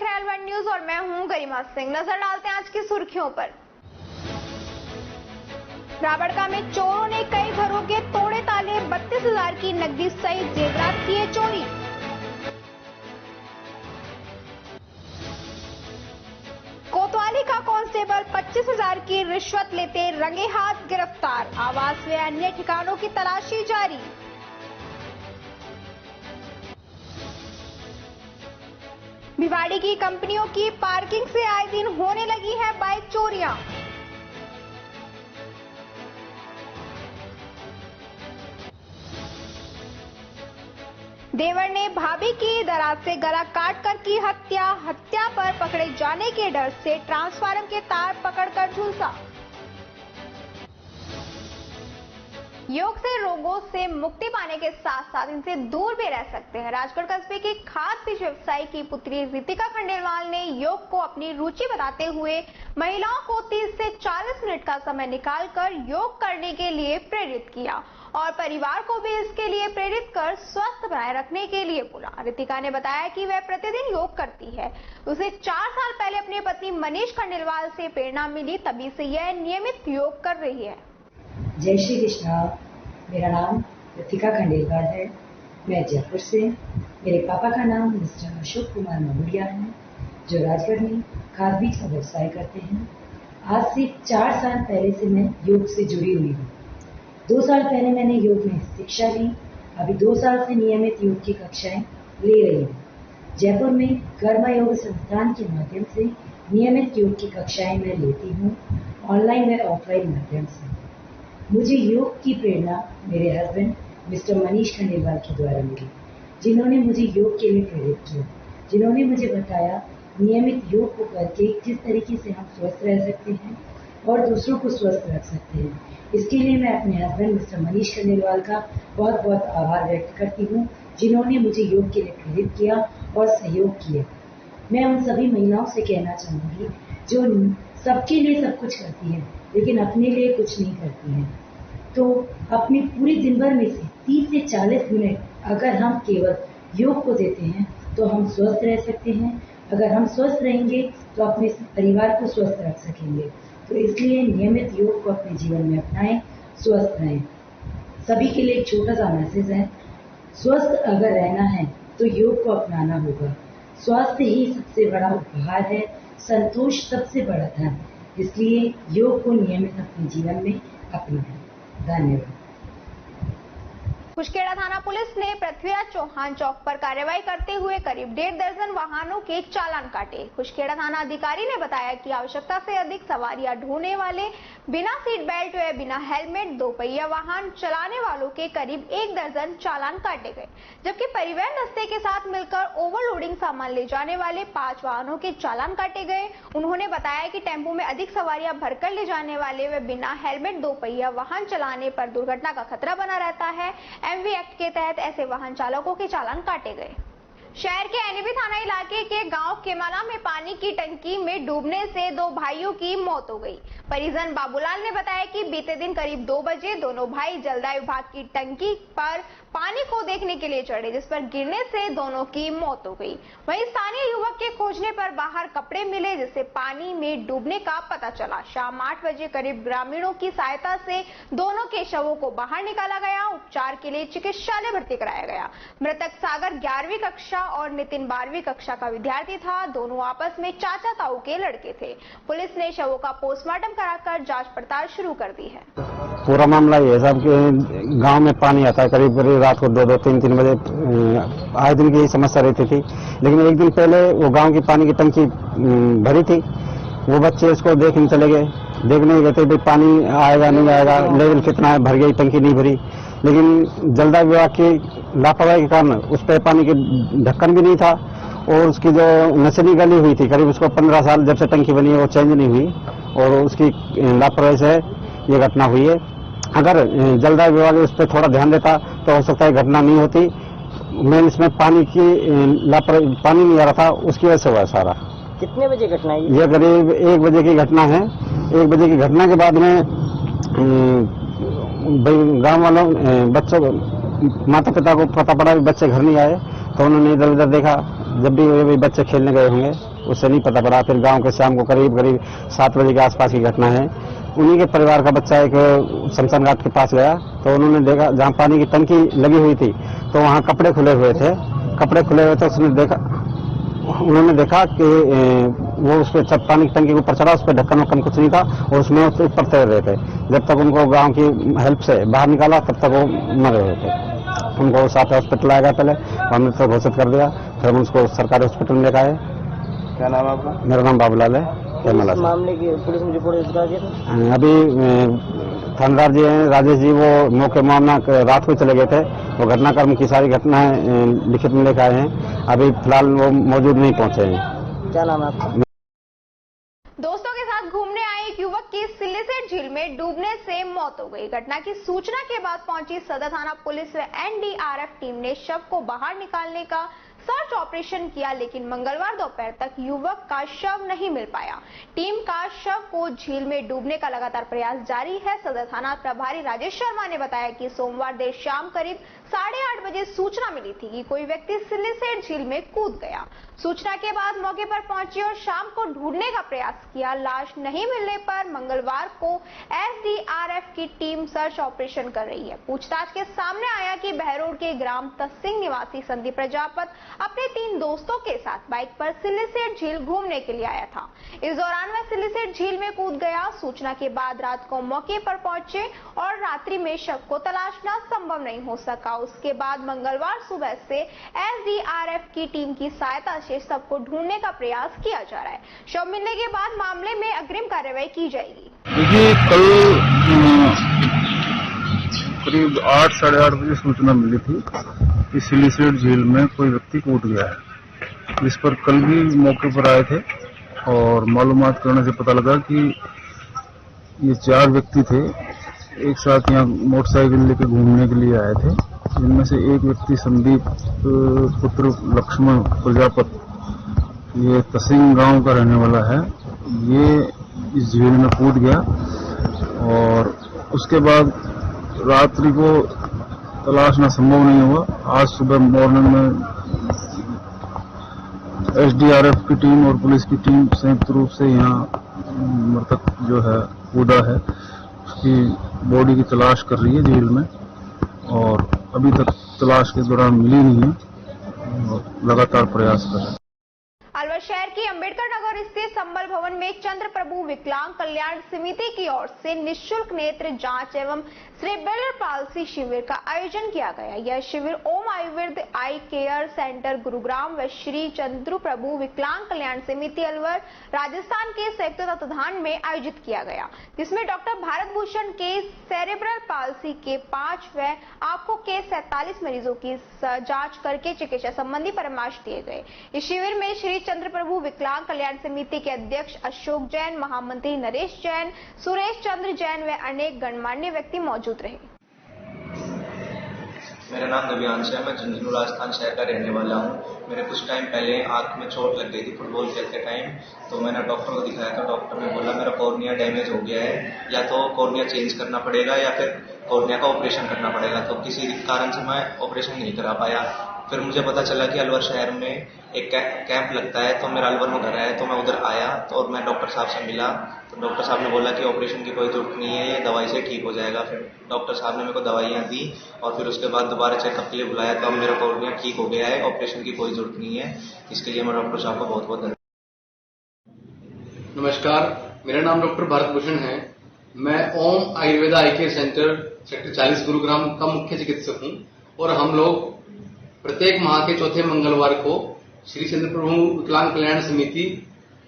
देख रहे हैं L1 न्यूज और मैं हूं गरिमा सिंह। नजर डालते हैं आज की सुर्खियों पर। राबड़का में चोरों ने कई घरों के तोड़े ताले, 32,000 की नकदी सहित जेवरात किए चोरी। कोतवाली का कांस्टेबल 25,000 की रिश्वत लेते रंगे हाथ गिरफ्तार। आवास व अन्य ठिकानों की तलाशी जारी। भिवाड़ी की कंपनियों की पार्किंग से आए दिन होने लगी है बाइक चोरियां। देवर ने भाभी की दराज से गला काटकर की हत्या। हत्या पर पकड़े जाने के डर से ट्रांसफार्मर के तार पकड़कर झुलसा। योग से रोगों से मुक्ति पाने के साथ साथ इनसे दूर भी रह सकते हैं। राजगढ़ कस्बे की खाद बीज व्यवसायी की पुत्री रितिका खंडेलवाल ने योग को अपनी रुचि बताते हुए महिलाओं को 30 से 40 मिनट का समय निकालकर योग करने के लिए प्रेरित किया और परिवार को भी इसके लिए प्रेरित कर स्वस्थ बनाए रखने के लिए बोला। रितिका ने बताया कि वह प्रतिदिन योग करती है। उसे 4 साल पहले अपनी पत्नी मनीष खंडेलवाल से प्रेरणा मिली, तभी से यह नियमित योग कर रही है। जय श्री कृष्णा। मेरा नाम रितिका खंडेलवाल है। मैं जयपुर से। मेरे पापा का नाम मिस्टर अशोक कुमार ममुड़िया है, जो राजगढ़ में खाद बीज का व्यवसाय करते हैं। आज से 4 साल पहले से मैं योग से जुड़ी हुई हूँ। 2 साल पहले मैंने योग में शिक्षा ली। अभी 2 साल से नियमित योग की कक्षाएं ले रही हूँ। जयपुर में कर्मा योग संस्थान के माध्यम से नियमित योग की कक्षाएं मैं लेती हूँ, ऑनलाइन व ऑफलाइन माध्यम से। मुझे योग की प्रेरणा मेरे हस्बैंड मिस्टर मनीष खंडेलवाल के द्वारा मिली, जिन्होंने मुझे योग के लिए प्रेरित किया, जिन्होंने मुझे बताया नियमित योग को करके किस तरीके से हम स्वस्थ रह सकते हैं और दूसरों को स्वस्थ रख सकते हैं। इसके लिए मैं अपने हस्बैंड मिस्टर मनीष खंडेलवाल का बहुत बहुत आभार व्यक्त करती हूँ, जिन्होंने मुझे योग के लिए प्रेरित किया और सहयोग किया। मैं उन सभी महिलाओं से कहना चाहूँगी जो सबके लिए सब कुछ करती है लेकिन अपने लिए कुछ नहीं करती है, तो अपनी पूरी दिन भर में से 30 से 40 मिनट अगर हम केवल योग को देते हैं तो हम स्वस्थ रह सकते हैं। अगर हम स्वस्थ रहेंगे तो अपने परिवार को स्वस्थ रख सकेंगे। तो इसलिए नियमित योग को अपने जीवन में अपनाएं, स्वस्थ रहें। सभी के लिए एक छोटा सा मैसेज है, स्वस्थ अगर रहना है तो योग को अपनाना होगा। स्वास्थ्य ही सबसे बड़ा उपहार है, संतोष सबसे बड़ा धन। इसलिए योग को नियमित अपने जीवन में अपनाएं। धन्यवाद। खुशखेड़ा थाना पुलिस ने पृथ्वीराज चौहान चौक पर कार्रवाई करते हुए करीब 1.5 दर्जन वाहनों के चालान काटे। खुशखेड़ा थाना अधिकारी ने बताया कि आवश्यकता से अधिक सवारियां ढोने वाले, बिना सीट बेल्ट व बिना हेलमेट 2 पहिया वाहन चलाने वालों के करीब 1 दर्जन चालान काटे गए, जबकि परिवहन दस्ते के साथ मिलकर ओवरलोडिंग सामान ले जाने वाले 5 वाहनों के चालान काटे गए। उन्होंने बताया कि टेम्पो में अधिक सवारियां भरकर ले जाने वाले व बिना हेलमेट 2 पहिया वाहन चलाने पर दुर्घटना का खतरा बना रहता है। एमवी एक्ट के तहत ऐसे वाहन चालकों के चालान काटे गए। शहर के एनबी थाना इलाके के गांव केमाना में पानी की टंकी में डूबने से 2 भाइयों की मौत हो गई। परिजन बाबूलाल ने बताया कि बीते दिन करीब 2 बजे दोनों भाई जलदाय विभाग की टंकी पर पानी को देखने के लिए चढ़े, जिस पर गिरने से दोनों की मौत हो गई। वहीं स्थानीय युवक के खोजने पर बाहर कपड़े मिले, जिससे पानी में डूबने का पता चला। शाम 8 बजे करीब ग्रामीणों की सहायता से दोनों के शवों को बाहर निकाला गया। उपचार के लिए चिकित्सालय भर्ती कराया गया। मृतक सागर 11वीं कक्षा और नितिन 12वीं कक्षा का विद्यार्थी था। दोनों आपस में चाचा ताऊ के लड़के थे। पुलिस ने शवों का पोस्टमार्टम कराकर जांच पड़ताल शुरू कर दी है। पूरा मामला ये सब कि गांव में पानी आता है करीब रात को 2-2, 3-3 बजे। आए दिन की यही समस्या रहती थी, लेकिन एक दिन पहले वो गांव की पानी की टंकी भरी थी। वो बच्चे इसको देखने चले गए, देखने गए थे भाई पानी आएगा नहीं आएगा, लेवल कितना है, भर गई टंकी नहीं भरी। लेकिन जलदाय विभाग की लापरवाही के कारण उस पर पानी के ढक्कन भी नहीं था और उसकी जो नसली गली हुई थी, करीब उसको 15 साल जब से टंकी बनी है वो चेंज नहीं हुई और उसकी लापरवाही से ये घटना हुई है। अगर जलदाय विभाग उस पर थोड़ा ध्यान देता तो हो सकता है घटना नहीं होती। मेन इसमें पानी की लापरवाही, पानी नहीं आ रहा था, उसकी वजह से हुआ सारा। कितने बजे घटना है ये करीब 1 बजे की घटना है। 1 बजे की घटना के बाद में गांव वालों बच्चों माता पिता को पता पड़ा कि बच्चे घर नहीं आए, तो उन्होंने इधर उधर देखा। जब भी बच्चे खेलने गए होंगे उससे नहीं पता पड़ा। फिर गांव के शाम को करीब 7 बजे के आसपास की घटना है। उन्हीं के परिवार का बच्चा एक शमशान घाट के पास गया तो उन्होंने देखा जहां पानी की टंकी लगी हुई थी तो वहां कपड़े खुले हुए थे। उन्होंने देखा कि वो उस पर पानी की टंकी के ऊपर चढ़ा, उस पर ढक्कन वक्कन कुछ नहीं था और उसमें ऊपर तैर रहे थे। जब तक उनको गांव की हेल्प से बाहर निकाला तब तक वो मर रहे थे। उनको साथ हॉस्पिटल लाया गया, पहले हमने तो घोषित कर दिया, फिर हम उसको सरकारी हॉस्पिटल में लेकर आए। क्या नाम है आपका? मेरा नाम बाबूलाल है। मामले की पुलिस में रिपोर्ट दर्ज किया? अभी थानेदार जी हैं राजेश जी, वो मौके मामला रात को चले गए थे। वो घटनाक्रम की सारी घटनाएं लिखित में लेकर आए हैं। अभी फिलहाल वो मौजूद नहीं पहुंचे हैं। क्या नाम है आपका? दोस्तों के साथ घूमने आए एक युवक की सिल्लीसेठ झील में डूबने से मौत हो गई। घटना की सूचना के बाद पहुंची सदर थाना पुलिस व एनडीआरएफ टीम ने शव को बाहर निकालने का सर्च ऑपरेशन किया, लेकिन मंगलवार दोपहर तक युवक का शव नहीं मिल पाया। टीम का शव को झील में डूबने का लगातार प्रयास जारी है। सदर थाना प्रभारी राजेश शर्मा ने बताया कि सोमवार देर शाम करीब 8:30 बजे सूचना मिली थी कि कोई व्यक्ति सिल्लीसेठ झील में कूद गया। सूचना के बाद मौके पर पहुंची और शाम को ढूंढने का प्रयास किया। लाश नहीं मिलने पर मंगलवार को एसडीआरएफ की टीम सर्च ऑपरेशन कर रही है। पूछताछ के सामने आया कि बहरोड के ग्राम तसिंग निवासी संदीप प्रजापत अपने 3 दोस्तों के साथ बाइक पर सिल्लीसेठ झील घूमने के लिए आया था। इस दौरान वह सिल्लीसेठ झील में कूद गया। सूचना के बाद रात को मौके पर पहुंचे और रात्रि में शव को तलाशना संभव नहीं हो सका। उसके बाद मंगलवार सुबह से एसडीआरएफ की टीम की सहायता से सबको ढूंढने का प्रयास किया जा रहा है। शव मिलने के बाद मामले में अग्रिम कार्रवाई की जाएगी। देखिए, कल करीब 8 साढ़े 8 बजे सूचना मिली थी कि सिल्लीसेठ झील में कोई व्यक्ति कूद गया है। जिस पर कल भी मौके पर आए थे और मालूमात करने से पता लगा कि ये 4 व्यक्ति थे, एक साथ यहाँ मोटरसाइकिल लेकर घूमने के लिए आए थे। इनमें से एक व्यक्ति संदीप पुत्र लक्ष्मण प्रजापत, ये तसिंग गांव का रहने वाला है, ये इस झील में कूद गया और उसके बाद रात्रि को तलाशना संभव नहीं हुआ। आज सुबह मॉर्निंग में एसडीआरएफ की टीम और पुलिस की टीम संयुक्त रूप से यहाँ मृतक जो है कूदा है उसकी बॉडी की तलाश कर रही है झील में, और अभी तक तलाश के दौरान मिली नहीं है और लगातार प्रयास कर रहे हैं। अलवर शहर की अंबेडकर नगर स्थित संबल भवन में चंद्र प्रभु विकलांग कल्याण समिति की ओर से निःशुल्क नेत्र जांच एवं सेरेब्रल पाल्सी शिविर का आयोजन किया गया। यह शिविर ओम आयुर्वेद आई केयर सेंटर गुरुग्राम व श्री चंद्र प्रभु विकलांग कल्याण समिति अलवर राजस्थान के संयुक्त तत्वाधान में आयोजित किया गया, जिसमें डॉक्टर भारत भूषण के सेरेब्रल पाल्सी के 5 व आंखों के 47 मरीजों की जांच करके चिकित्सा संबंधी परामर्श दिए गए। इस शिविर में श्री चंद्र प्रभु विकलांग कल्याण समिति के अध्यक्ष अशोक जैन, महामंत्री नरेश जैन, सुरेश चंद्र जैन व अनेक गणमान्य व्यक्ति मौजूद रहे। मेरा नाम दिव्यांश है, मैं झुंझुनू राजस्थान शहर का रहने वाला हूँ। मेरे कुछ टाइम पहले आंख में चोट लग गई थी फुटबॉल खेलते टाइम, तो मैंने डॉक्टर को दिखाया था। डॉक्टर ने बोला मेरा कॉर्निया डैमेज हो गया है, या तो कॉर्निया चेंज करना पड़ेगा या फिर कॉर्निया का ऑपरेशन करना पड़ेगा। तो किसी कारण से मैं ऑपरेशन नहीं करा पाया। फिर मुझे पता चला कि अलवर शहर में एक कैंप लगता है, तो मेरा अलवर में घर है, तो मैं उधर आया तो और मैं डॉक्टर साहब से मिला, तो डॉक्टर साहब ने बोला कि ऑपरेशन की कोई जरूरत नहीं है, ये दवाई से ठीक हो जाएगा। फिर डॉक्टर साहब ने मेरे को दवाइयाँ दी और फिर उसके बाद दोबारा चेकअप के लिए बुलाया, तो अब मेरा कॉर्निया ठीक हो गया है, ऑपरेशन की कोई जरूरत नहीं है। इसके लिए मैं डॉक्टर साहब का बहुत बहुत धन्यवाद। नमस्कार, मेरा नाम डॉक्टर भारत भूषण है। मैं ओम आयुर्वेदा आई केयर सेंटर सेक्टर 40 गुरुग्राम का मुख्य चिकित्सक हूँ और हम लोग प्रत्येक माह के चौथे मंगलवार को श्री चंद्र प्रभु विकलांग कल्याण समिति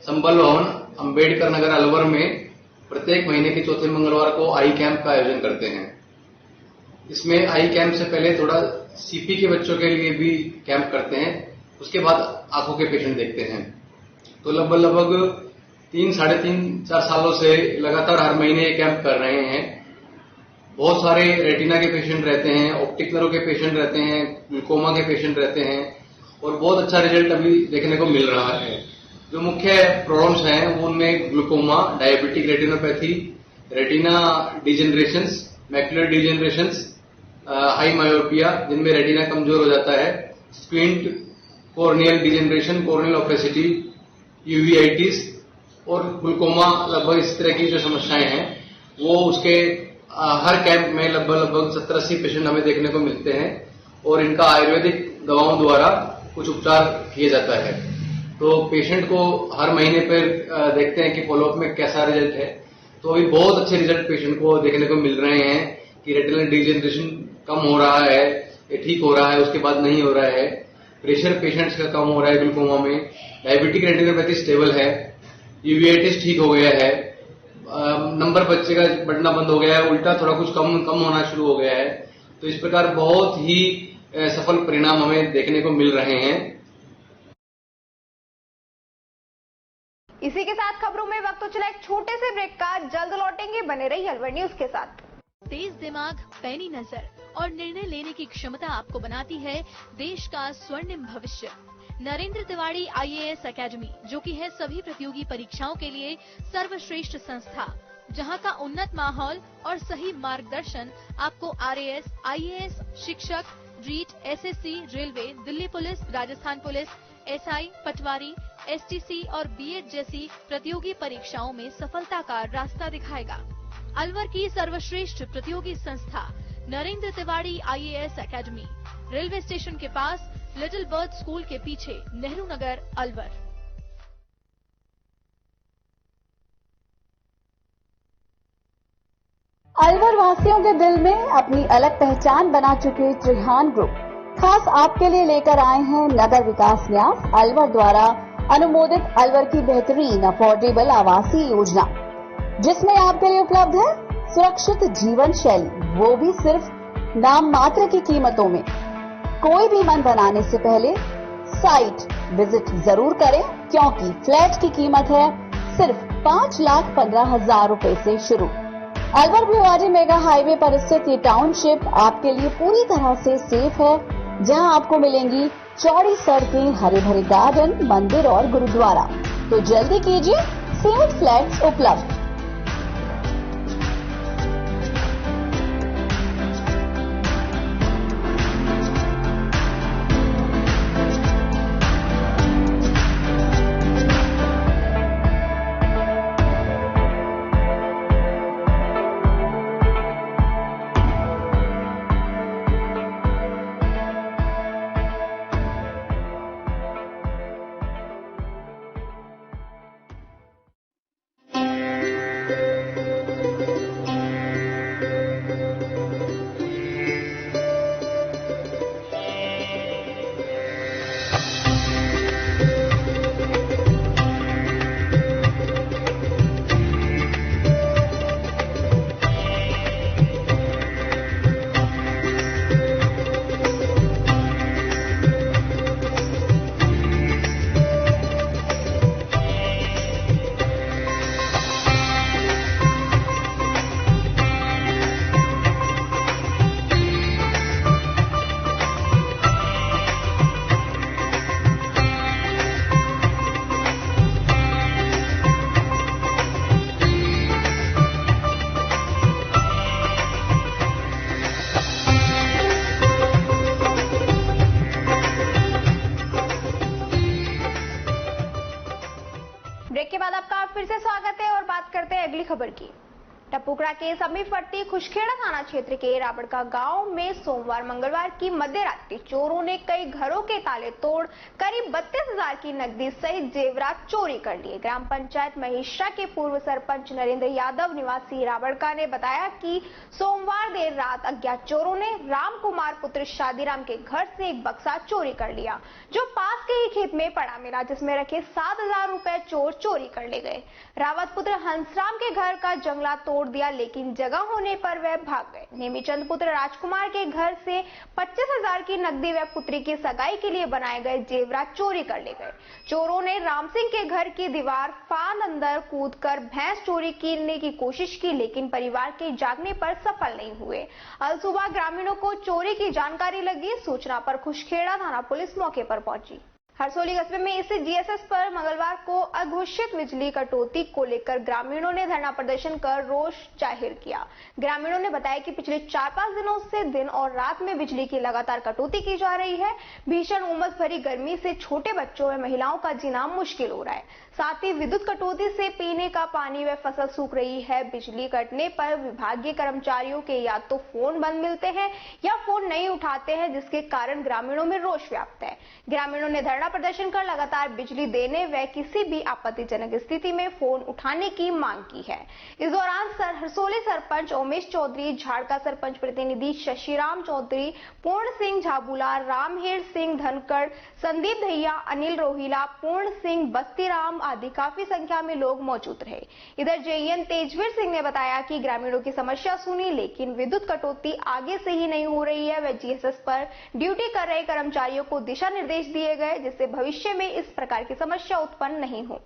संबल भवन अंबेडकर नगर अलवर में प्रत्येक महीने के चौथे मंगलवार को आई कैंप का आयोजन करते हैं। इसमें आई कैंप से पहले थोड़ा सीपी के बच्चों के लिए भी कैंप करते हैं, उसके बाद आंखों के पेशेंट देखते हैं। तो लगभग 3, साढ़े 3, 4 सालों से लगातार हर महीने ये कैंप कर रहे हैं। बहुत सारे रेटिना के पेशेंट रहते हैं, ऑप्टिक नर्व के पेशेंट रहते हैं, ग्लूकोमा के पेशेंट रहते हैं और बहुत अच्छा रिजल्ट अभी देखने को मिल रहा है। जो मुख्य प्रॉब्लम्स हैं उनमें glaucoma, diabetic retinopathy, retina degenerations, macular degenerations, high myopia जिनमें रेटिना कमजोर हो जाता है, squint, corneal degeneration, corneal opacity, uveitis और ग्लूकोमा, लगभग इस तरह की जो समस्याएं हैं वो उसके हर कैंप में लगभग 70-80 पेशेंट हमें देखने को मिलते हैं और इनका आयुर्वेदिक दवाओं द्वारा कुछ उपचार किया जाता है। तो पेशेंट को हर महीने पर देखते हैं कि फॉलोअप में कैसा रिजल्ट है। तो अभी बहुत अच्छे रिजल्ट पेशेंट को देखने को मिल रहे हैं कि रेटिनल डिजेनरेशन कम हो रहा है, ये ठीक हो रहा है, उसके बाद नहीं हो रहा है। प्रेशर पेशेंट्स का कम हो रहा है ग्लूकोमा में, डायबिटिक रेटिनोपैथी स्टेबल है, यूवीआइटिस ठीक हो गया है, नंबर बच्चे का बढ़ना बंद हो गया है, उल्टा थोड़ा कुछ कम होना शुरू हो गया है। तो इस प्रकार बहुत ही सफल परिणाम हमें देखने को मिल रहे हैं। इसी के साथ खबरों में वक्त हो चला एक छोटे से ब्रेक का, जल्द लौटेंगे, बने रहिए अलवर न्यूज के साथ। तेज दिमाग, पैनी नजर और निर्णय लेने की क्षमता आपको बनाती है देश का स्वर्णिम भविष्य। नरेंद्र तिवारी IAS एकेडमी, जो कि है सभी प्रतियोगी परीक्षाओं के लिए सर्वश्रेष्ठ संस्था, जहां का उन्नत माहौल और सही मार्गदर्शन आपको RAS, IAS, शिक्षक, REET, SSC, railway, Delhi police, Rajasthan police, SI, patwari, STC और BEd जैसी प्रतियोगी परीक्षाओं में सफलता का रास्ता दिखाएगा। अलवर की सर्वश्रेष्ठ प्रतियोगी संस्था Narendra Tiwari IAS academy, railway station के पास, लिटिल बर्ड स्कूल के पीछे, नेहरू नगर, अलवर। अलवर वासियों के दिल में अपनी अलग पहचान बना चुके त्रिहान ग्रुप खास आपके लिए लेकर आए हैं नगर विकास न्यास अलवर द्वारा अनुमोदित अलवर की बेहतरीन अफोर्डेबल आवासीय योजना, जिसमें आपके लिए उपलब्ध है सुरक्षित जीवन शैली, वो भी सिर्फ नाम मात्र की कीमतों में। कोई भी मन बनाने से पहले साइट विजिट जरूर करें, क्योंकि फ्लैट की कीमत है सिर्फ 5,15,000 रुपए से शुरू। अलवर भिवाड़ी मेगा हाईवे पर स्थित ये टाउनशिप आपके लिए पूरी तरह से सेफ है, जहां आपको मिलेंगी चौड़ी सड़कें, हरे भरे गार्डन, मंदिर और गुरुद्वारा। तो जल्दी कीजिए, सेफ फ्लैट्स उपलब्ध। ब्रेक के बाद आपका फिर से स्वागत है और बात करते हैं अगली खबर की। टपुकड़ा के समीपवर्ती खुशखेड़ा थाना क्षेत्र के राबड़का गांव में सोमवार मंगलवार की मध्य रात्रि चोरों ने कई घरों के ताले तोड़ करीब 32,000 की नकदी सहित जेवरात चोरी कर लिए। ग्राम पंचायत महेश्वरा के पूर्व सरपंच नरेंद्र यादव निवासी राबड़का ने बताया कि सोमवार देर रात अज्ञात चोरों ने राम कुमार पुत्र शादीराम के घर से एक बक्सा चोरी कर लिया, जो पास के ही खेत में पड़ा मिला, जिसमें रखे 7,000 रुपए चोर चोरी कर ले गए। रावत पुत्र हंसराम के घर का जंगला तोड़ दिया, लेकिन जगह होने पर वह भाग गए। नेमीचंद पुत्र राजकुमार के घर से 25,000 की नकदी व पुत्री की सगाई के लिए बनाए गए जेवरात चोरी कर ले गए। चोरों ने राम सिंह के घर की दीवार फांद अंदर कूदकर भैंस चोरी करने की कोशिश की, लेकिन परिवार के जागने पर सफल नहीं हुए। अल सुबह ग्रामीणों को चोरी की जानकारी लगी। सूचना पर खुशखेड़ा थाना पुलिस मौके पर पहुंची। हरसोली कस्बे में स्थित जीएसएस पर मंगलवार को अघोषित बिजली कटौती को लेकर ग्रामीणों ने धरना प्रदर्शन कर रोष जाहिर किया। ग्रामीणों ने बताया कि पिछले 4-5 दिनों से दिन और रात में बिजली की लगातार कटौती की जा रही है। भीषण उमस भरी गर्मी से छोटे बच्चों व महिलाओं का जीना मुश्किल हो रहा है। साथ ही विद्युत कटौती से पीने का पानी व फसल सूख रही है। बिजली कटने पर विभागीय कर्मचारियों के या तो फोन बंद मिलते हैं या फोन नहीं उठाते हैं, जिसके कारण ग्रामीणों में रोष व्याप्त है। ग्रामीणों ने धरना प्रदर्शन कर लगातार बिजली देने व किसी भी आपत्तिजनक स्थिति में फोन उठाने की मांग की है। इस दौरान हरसोली सरपंच उमेश चौधरी, झाड़का सरपंच प्रतिनिधि शशिराम चौधरी, पूर्ण सिंह झाबुला, रामहेर सिंह धनखड़, संदीप दहिया, अनिल रोहिला, पूर्ण सिंह, बस्तीराम आदि काफी संख्या में लोग मौजूद रहे। इधर जेईएन तेजवीर सिंह ने बताया कि ग्रामीणों की समस्या सुनी, लेकिन विद्युत कटौती आगे से ही नहीं हो रही है। व जीएसएस पर ड्यूटी कर रहे कर्मचारियों को दिशा निर्देश दिए गए, जिससे भविष्य में इस प्रकार की समस्या उत्पन्न नहीं हो।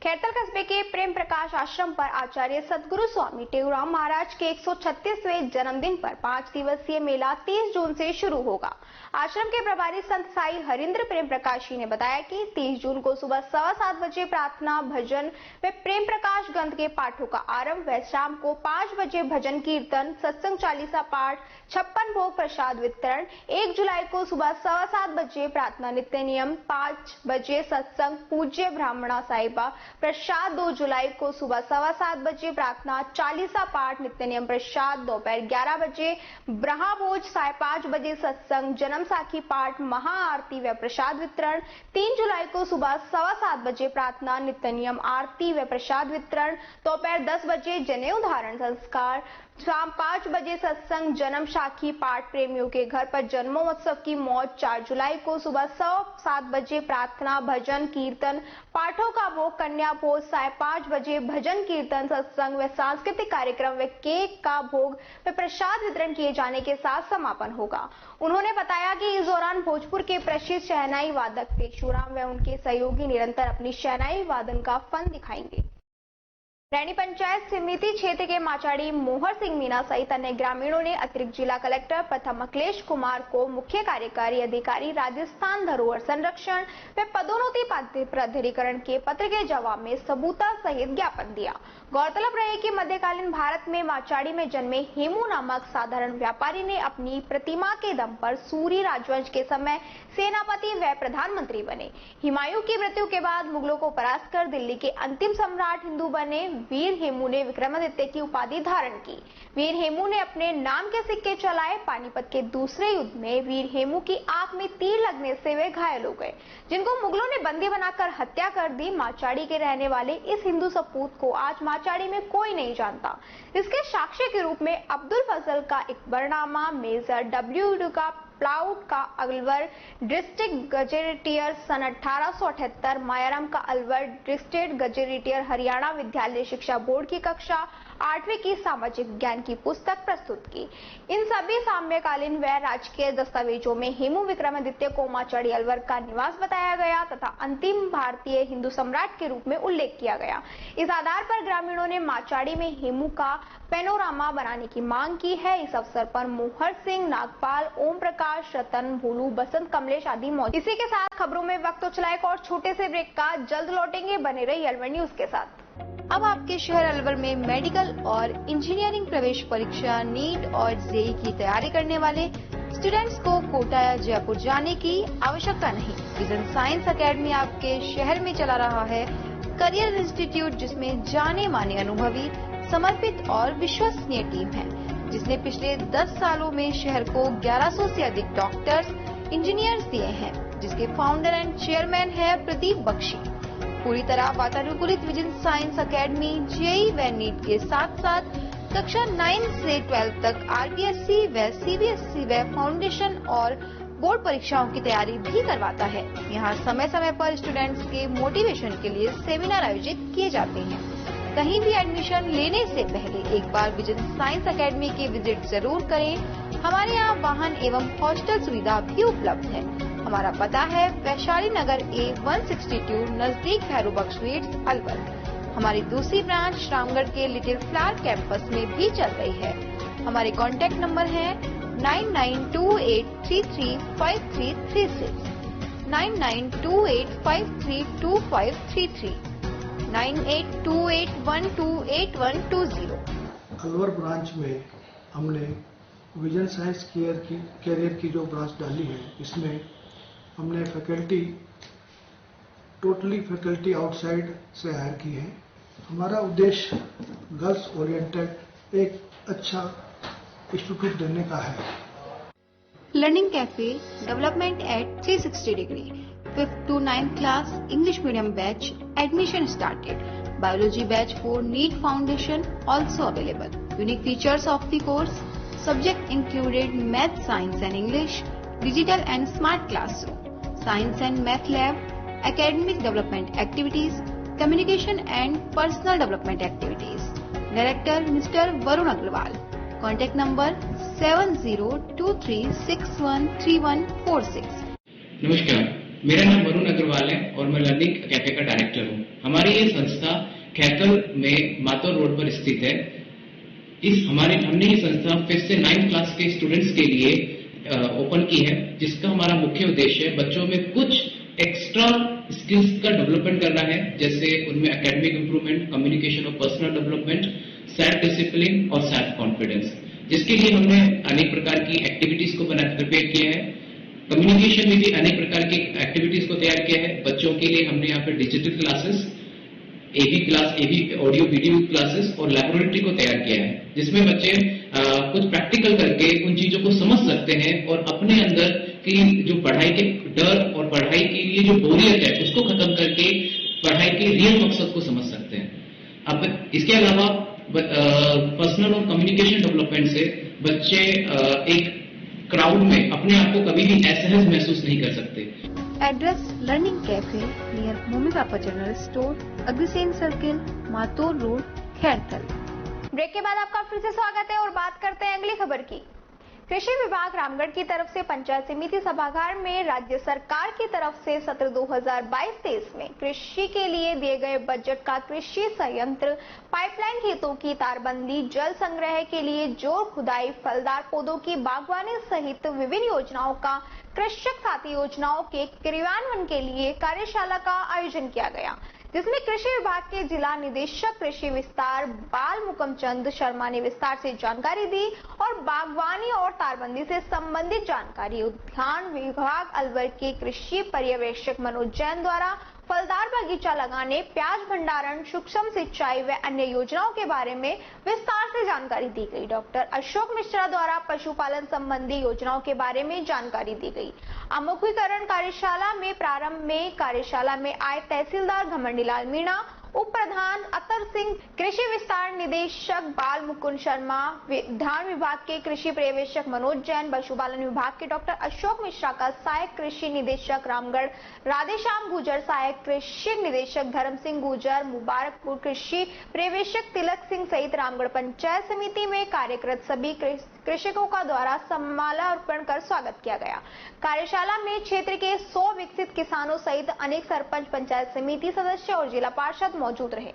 खैरतल कस्बे के प्रेम प्रकाश आश्रम पर आचार्य सदगुरु स्वामी टेऊराम महाराज के 136वें जन्मदिन पर 5 दिवसीय मेला 30 जून से शुरू होगा। आश्रम के प्रभारी संत साई हरिंद्र प्रेम प्रकाश जी ने बताया कि 30 जून को सुबह 7:15 बजे प्रार्थना, भजन व प्रेम प्रकाश ग्रंथ के पाठों का आरंभ व शाम को 5 बजे भजन कीर्तन, सत्संग, चालीसा पाठ, 56 भोग प्रसाद वितरण। 1 जुलाई को सुबह 7:15 बजे प्रार्थना नित्य नियम, 5 बजे सत्संग, पूज्य ब्राह्मणा साहिबा प्रसाद। 2 जुलाई को सुबह 7:15 बजे प्रार्थना, चालीसा पाठ, नित्य नियम प्रसाद। दोपहर 11 बजे ब्रहा भोज, 5:30 बजे सत्संग, जन्म साखी पाठ, महाआरती व प्रसाद वितरण। 3 जुलाई को सुबह 7:15 बजे प्रार्थना, नित्य नियम आरती व प्रसाद वितरण। दोपहर 10 बजे जनेऊ धारण संस्कार, शाम 5 बजे सत्संग, जन्म साखी पाठ, प्रेमियों के घर पर जन्मोत्सव की मौज। 4 जुलाई को सुबह 7 बजे प्रार्थना, भजन कीर्तन, पाठों का भोग, कन्या भोज, 5:30 बजे भजन कीर्तन, सत्संग व सांस्कृतिक कार्यक्रम व केक का भोग व प्रसाद वितरण किए जाने के साथ समापन होगा। उन्होंने बताया कि इस दौरान भोजपुर के प्रसिद्ध शहनाई वादक पेशुराम व उनके सहयोगी निरंतर अपनी शहनाई वादन का फन दिखाएंगे। रैनी पंचायत समिति क्षेत्र के माचाड़ी मोहर सिंह मीना सहित अन्य ग्रामीणों ने अतिरिक्त जिला कलेक्टर प्रथम अखिलेश कुमार को मुख्य कार्यकारी अधिकारी राजस्थान धरोहर संरक्षण व पदोन्नति प्राधिकरण के पत्र के जवाब में सबूता सहित ज्ञापन दिया। गौरतलब रहे कि मध्यकालीन भारत में माचाड़ी में जन्मे हेमू नामक साधारण व्यापारी ने अपनी प्रतिमा के दम पर सूरी राजवंश के समय सेनापति व प्रधानमंत्री बने। हुमायूं की मृत्यु के बाद मुगलों को परास्त कर दिल्ली के अंतिम सम्राट हिंदू बने। वीर हेमू ने विक्रमादित्य की उपाधि धारण की। वीर हेमू ने अपने नाम के सिक्के चलाए। पानीपत के दूसरे युद्ध में वीर हेमू की आंख में तीर लगने से वे घायल हो गए, जिनको मुगलों ने बंदी बनाकर हत्या कर दी। माचाड़ी के रहने वाले इस हिंदू सपूत को आज माचाड़ी में कोई नहीं जानता। इसके साक्ष्य के रूप में अब्दुल फजल का इकबरनामा, मेजर डब्ल्यू का प्लाउट का अलवर डिस्ट्रिक्ट गजेटियर सन 1878, मायाराम का अलवर डिस्ट्रिक्ट गजेटियर हरियाणा विद्यालय शिक्षा बोर्ड की कक्षा 8वीं की सामाजिक विज्ञान की पुस्तक प्रस्तुत की। इन सभी साम्यकालीन व राजकीय दस्तावेजों में हेमू विक्रमादित्य को माचाड़ी अलवर का निवास बताया गया तथा अंतिम भारतीय हिंदू सम्राट के रूप में उल्लेख किया गया। इस आधार पर ग्रामीणों ने माचाड़ी में हेमू का पैनोरामा बनाने की मांग की है। इस अवसर पर मोहर सिंह, नागपाल, ओम प्रकाश, रतन, भोलू, बसंत, कमलेश आदि मौजूद। इसी के साथ खबरों में वक्त तो चला एक और छोटे से ब्रेक का, जल्द लौटेंगे, बने रहिए अलवर न्यूज के साथ। अब आपके शहर अलवर में मेडिकल और इंजीनियरिंग प्रवेश परीक्षा, नीट और जेईई की तैयारी करने वाले स्टूडेंट्स को कोटा या जयपुर जाने की आवश्यकता नहीं। विजन साइंस एकेडमी आपके शहर में चला रहा है करियर इंस्टीट्यूट, जिसमें जाने माने अनुभवी, समर्पित और विश्वसनीय टीम है, जिसने पिछले 10 सालों में शहर को 1100 से अधिक डॉक्टर्स, इंजीनियर्स दिए हैं, जिसके फाउंडर एंड चेयरमैन है प्रदीप बख्शी। पूरी तरह वातानुकूलित विजन साइंस एकेडमी जेईई व नीट के साथ साथ कक्षा 9 से 12 तक आरपीएससी व सीबीएसई व फाउंडेशन और बोर्ड परीक्षाओं की तैयारी भी करवाता है। यहाँ समय समय पर स्टूडेंट्स के मोटिवेशन के लिए सेमिनार आयोजित किए जाते हैं। कहीं भी एडमिशन लेने से पहले एक बार विजन साइंस एकेडमी की विजिट जरूर करें। हमारे यहाँ वाहन एवं हॉस्टल सुविधा भी उपलब्ध है। हमारा पता है वैशाली नगर A162 नजदीक भैरूबक स्वीट्स अलवर। हमारी दूसरी ब्रांच रामगढ़ के लिटिल फ्लावर कैंपस में भी चल रही है। हमारे कॉन्टैक्ट नंबर है 9928335336। 9928532533 9828128120। अलवर ब्रांच में हमने विजन साइंस कैरियर की जो ब्रांच डाली है, इसमें हमने टोटली फैकल्टी आउटसाइड से हायर की है। हमारा उद्देश्य गर्ल्स ओरिएंटेड एक अच्छा इंस्टीट्यूट देने का है। Learning cafe development at 360 degree 5th to 9th class English medium batch admission started. Biology batch for NEET foundation also available. Unique features of the course: subject included math, science and English, digital and smart classroom, science and math lab, academic development activities, communication and personal development activities. Director Mr. Varun Agrawal. Contact number 7023613146. नमस्कार, मेरा नाम वरुण अग्रवाल है और मैं learning cafe का director हूँ। हमारी ये संस्था खैतल में मातौर रोड पर स्थित है। हमने ये संस्था 5th से 9th क्लास के स्टूडेंट्स के लिए ओपन की है, जिसका हमारा मुख्य उद्देश्य है बच्चों में कुछ एक्स्ट्रा स्किल्स का डेवलपमेंट करना है, जैसे उनमें एकेडमिक इंप्रूवमेंट, कम्युनिकेशन और पर्सनल डेवलपमेंट, सेल्फ डिसिप्लिन और सेल्फ कॉन्फिडेंस, जिसके लिए हमने अनेक प्रकार की एक्टिविटीज को प्रिपेयर किया है। कम्युनिकेशन में भी अनेक प्रकार की एक्टिविटीज को तैयार किया है। बच्चों के लिए हमने यहाँ पे डिजिटल क्लासेस, एबी ऑडियो वीडियो क्लासेस और लैबोरेटरी को तैयार किया है, जिसमें बच्चे कुछ प्रैक्टिकल करके उन चीजों को समझ सकते हैं और अपने अंदर की जो पढ़ाई के डर और पढ़ाई के लिए जो बोरियत है उसको खत्म करके पढ़ाई के रियल मकसद को समझ सकते हैं। अब इसके अलावा पर्सनल और कम्युनिकेशन डेवलपमेंट से बच्चे एक क्राउड में अपने आप को कभी भी असहज महसूस नहीं कर सकते। Address learning cafe near mummy papa general store, Agrasen circle, Mataur road, Khairthal. Break के बाद आपका फिर से स्वागत है और बात करते हैं अगली खबर की। कृषि विभाग रामगढ़ की तरफ से पंचायत समिति सभागार में राज्य सरकार की तरफ से सत्र 2022-23 में कृषि के लिए दिए गए बजट का कृषि संयंत्र, पाइपलाइन, खेतों की तारबंदी, जल संग्रह के लिए जोर खुदाई, फलदार पौधों की बागवानी सहित विभिन्न योजनाओं का कृषक साथी योजनाओं के क्रियान्वयन के लिए कार्यशाला का आयोजन किया गया, जिसमें कृषि विभाग के जिला निदेशक कृषि विस्तार बाल मुकुंद चंद शर्मा ने विस्तार से जानकारी दी और बागवानी और तारबंदी से संबंधित जानकारी उद्यान विभाग अलवर के कृषि पर्यवेक्षक मनोज जैन द्वारा फलदार बगीचा लगाने, प्याज भंडारण, सूक्ष्म सिंचाई व अन्य योजनाओं के बारे में विस्तार से जानकारी दी गई। डॉक्टर अशोक मिश्रा द्वारा पशुपालन संबंधी योजनाओं के बारे में जानकारी दी गई। अमुखीकरण कार्यशाला में प्रारंभ में कार्यशाला में आए तहसीलदार घमंडीलाल मीणा, उप प्रधान अतर सिंह, कृषि विस्तार निदेशक बाल मुकुंद शर्मा, उद्यान विभाग के कृषि पर्यवेक्षक मनोज जैन, पशुपालन विभाग के डॉक्टर अशोक मिश्रा का सहायक कृषि निदेशक रामगढ़ राधेश्याम गुजर, सहायक कृषि निदेशक धर्म सिंह गुजर, मुबारकपुर कृषि पर्यवेक्षक तिलक सिंह सहित रामगढ़ पंचायत समिति में कार्यरत सभी कृषकों का द्वारा सम्मानार्पण कर स्वागत किया गया। कार्यशाला में क्षेत्र के 100 विकसित किसानों सहित अनेक सरपंच, पंचायत समिति सदस्य और जिला पार्षद मौजूद रहे।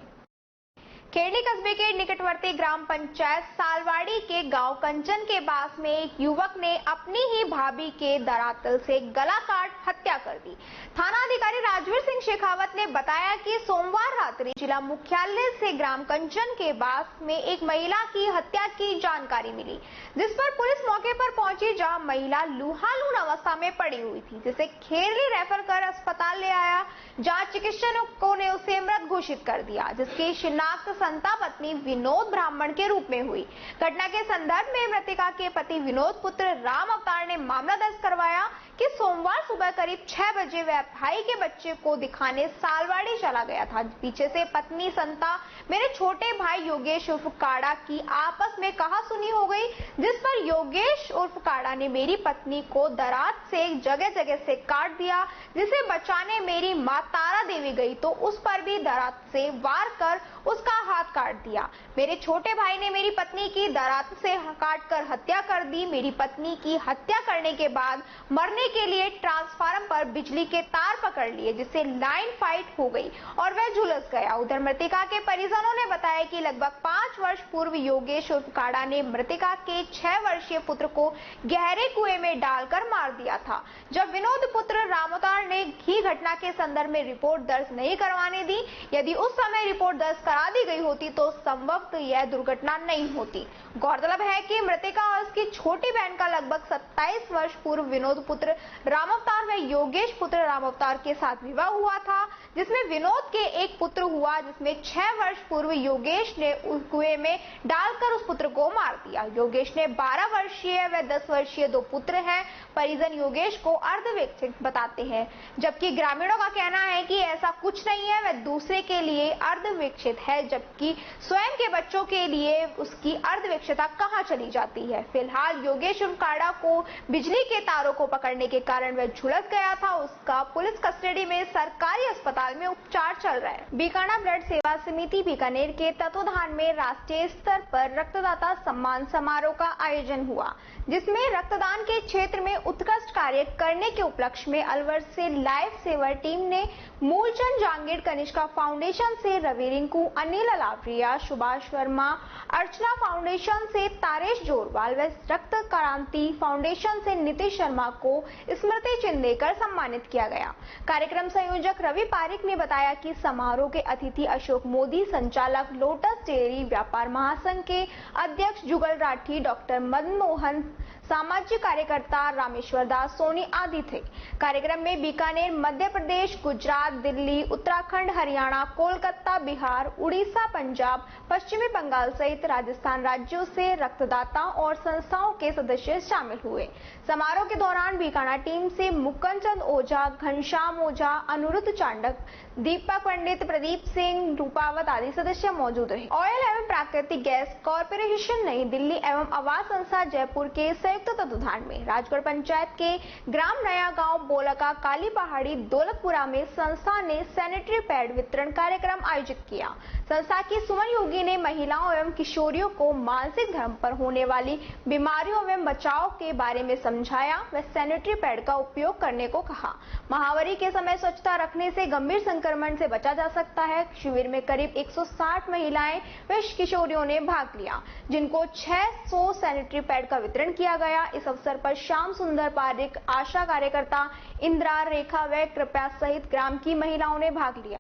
खेड़ी कस्बे के निकटवर्ती ग्राम पंचायत सालवाड़ी के गांव कंचन के पास में एक युवक ने अपनी ही भाभी के धरातल से गला काट हत्या कर दी। थाना अधिकारी राजवीर सिंह शेखावत ने बताया कि सोमवार रात्रि जिला मुख्यालय से ग्राम कंचन के पास में एक महिला की हत्या की जानकारी मिली, जिस पर पुलिस मौके पर पहुंची, जहां महिला लूहालून अवस्था में पड़ी हुई थी, जिसे खेरली रेफर कर अस्पताल ले आया, जहां चिकित्सकों ने उसे मृत घोषित कर दिया, जिसकी शिनाख्त संता पत्नी विनोद ब्राह्मण के रूप में हुई। घटना के संदर्भ में मृतका के पति विनोद पुत्र राम अवतार ने मामला दर्ज करवाया कि सोमवार सुबह करीब 6 बजे वह भाई के बच्चे को दिखाने सालवाड़ी चला गया था। पीछे से पत्नी संता, मेरे छोटे भाई योगेश उर्फ काड़ा की आपस में कहासुनी हो गई, जिस पर योगेश उर्फ काड़ा ने मेरी पत्नी को दरात से जगह जगह से काट दिया, जिसे बचाने मेरी मां तारा देवी गई तो उस पर भी दरात से वार कर उसका हाथ काट दिया। मेरे छोटे भाई ने मेरी पत्नी की दरात से काटकर हत्या कर दी। मेरी पत्नी की हत्या करने के बाद मरने के लिए ट्रांसफार्मर पर बिजली के तार पकड़ लिए, जिससे लाइन फाइट हो गई और वह झुलस गया। उधर मृतका के परिजनों ने बताया कि लगभग 5 वर्ष पूर्व योगेश उर्फ काड़ा ने मृतका के 6 वर्षीय पुत्र को गहरे कुएं में डालकर मार दिया था। जब विनोद पुत्र रामोतार ने भी घटना के संदर्भ में रिपोर्ट दर्ज नहीं करवाने दी। यदि उस समय रिपोर्ट दर्ज करा दी गई होती तो संभवतः यह दुर्घटना नहीं होती। गौरतलब है कि मृतका और उसकी छोटी बहन का लगभग 27 वर्ष पूर्व विनोद पुत्र रामावतार व योगेश पुत्र रामावतार के साथ विवाह हुआ था, जिसमें विनोद के एक पुत्र हुआ, जिसमें 6 वर्ष पूर्व योगेश ने कुएं में डालकर उस पुत्र को मार दिया। योगेश ने 12 वर्षीय व 10 वर्षीय 2 पुत्र हैं। परिजन योगेश को अर्धविकसित बताते हैं, जबकि ग्रामीणों का कहना है कि ऐसा कुछ नहीं है, वह दूसरे के लिए अर्धविकसित है, जबकि स्वयं के बच्चों के लिए उसकी अर्धविकसितता कहां चली जाती है। फिलहाल योगेश उनकाड़ा को बिजली के तारों को पकड़ने के कारण वह झुलस गया था। उसका पुलिस कस्टडी में सरकारी अस्पताल में उपचार चल रहा है। बीकाना ब्लड सेवा समिति बीकानेर के तत्वाधान में राष्ट्रीय स्तर पर रक्तदाता सम्मान समारोह का आयोजन हुआ, जिसमें रक्तदान के क्षेत्र में उत्कृष्ट कार्य करने के उपलक्ष्य में अलवर से लाइफ सेवर टीम ने मूलचंद जांगीर कनिष्का फाउंडेशन से रवि रिंकू, अनिल अलावरिया, सुभाष वर्मा, अर्चना फाउंडेशन से तारेश जोरवाल व रक्त क्रांति फाउंडेशन से नीतीश शर्मा को स्मृति चिन्ह देकर सम्मानित किया गया। कार्यक्रम संयोजक रवि पारिक ने बताया कि समारोह के अतिथि अशोक मोदी, संचालक लोटस डेयरी व्यापार महासंघ के अध्यक्ष जुगल राठी, डॉक्टर मदन मोहन, सामाजिक कार्यकर्ता रामेश्वर दास सोनी आदि थे। कार्यक्रम में बीकानेर, मध्य प्रदेश, गुजरात, दिल्ली, उत्तराखंड, हरियाणा, कोलकाता, बिहार, उड़ीसा, पंजाब, पश्चिमी बंगाल सहित राजस्थान राज्यों से रक्तदाता और संस्थाओं के सदस्य शामिल हुए। समारोह के दौरान बीकाना टीम से मुकुंद चंद ओझा, घनश्याम ओझा, अनुरुद्ध चांडक, दीपक पंडित, प्रदीप सिंह, रूपावत आदि सदस्य मौजूद रहे। ऑयल एवं प्राकृतिक गैस कॉर्पोरेशन नई दिल्ली एवं आवास संस्था जयपुर के संयुक्त तत्वाधान में राजगढ़ पंचायत के ग्राम नया गांव बोलका काली पहाड़ी दौलतपुरा में संस्था ने सैनिटरी पैड वितरण कार्यक्रम आयोजित किया। संस्था की सुमन योगी ने महिलाओं एवं किशोरियों को मानसिक धर्म पर होने वाली बीमारियों एवं बचाव के बारे में समझाया व सैनिटरी पैड का उपयोग करने को कहा। महामारी के समय स्वच्छता रखने से गंभीर संक्रमण से बचा जा सकता है। शिविर में करीब 160 महिलाएं व किशोरियों ने भाग लिया, जिनको 600 सैनिटरी पैड का वितरण किया गया। इस अवसर पर श्याम सुंदर पारिक, आशा कार्यकर्ता इंदिरा, रेखा व कृपया सहित ग्राम की महिलाओं ने भाग लिया।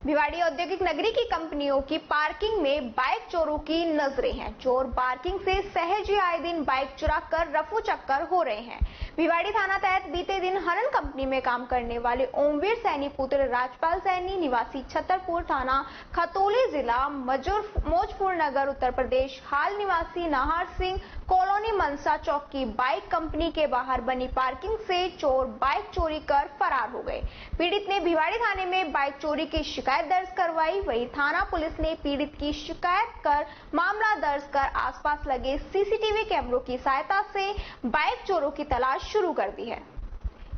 भिवाड़ी औद्योगिक नगरी की कंपनियों की पार्किंग में बाइक चोरों की नजरें हैं। चोर पार्किंग से सहज ही आए दिन बाइक चुरा कर रफू चक्कर हो रहे हैं। भिवाड़ी थाना तहत बीते दिन हरन कंपनी में काम करने वाले ओमवीर सैनी पुत्र राजपाल सैनी निवासी छतरपुर थाना खतौली जिला मौजपुर नगर उत्तर प्रदेश हाल निवासी नाहर सिंह कॉलोनी मनसा चौक की बाइक कंपनी के बाहर बनी पार्किंग से चोर बाइक चोरी कर फरार हो गए। पीड़ित ने भिवाड़ी थाने में बाइक चोरी की शिकायत दर्ज करवाई। वहीं थाना पुलिस ने पीड़ित की शिकायत कर मामला दर्ज कर आसपास लगे सीसीटीवी कैमरों की सहायता से बाइक चोरों की तलाश शुरू कर दी है।